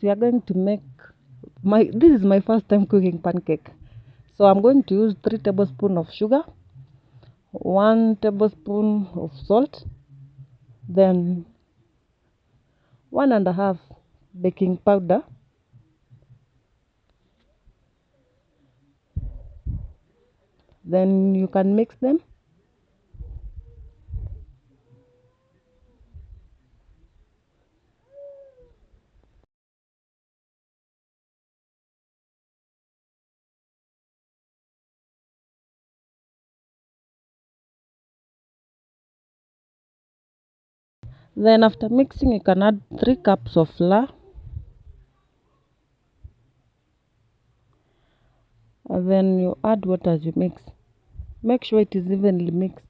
we are going to make this is my first time cooking pancake. So I'm going to use 3 tablespoons of sugar, 1 tablespoon of salt, then 1.5 baking powder, then you can mix them. Then after mixing, you can add 3 cups of flour, and then you add water as you mix. Make sure it is evenly mixed.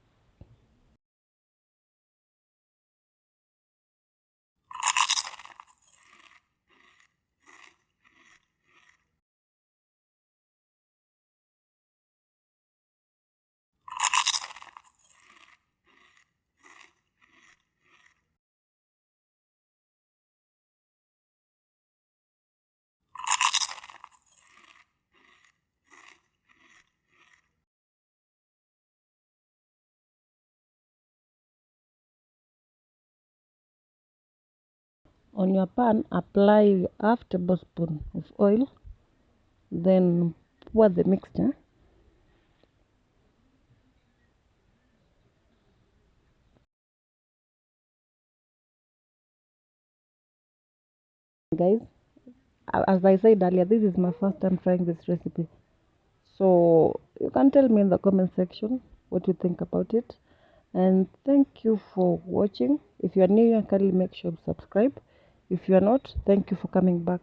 On your pan, apply half tablespoon of oil, then pour the mixture. Guys, as I said earlier, this is my first time trying this recipe. So you can tell me in the comment section what you think about it. And thank you for watching. If you are new here, kindly make sure to subscribe. If you are not, thank you for coming back.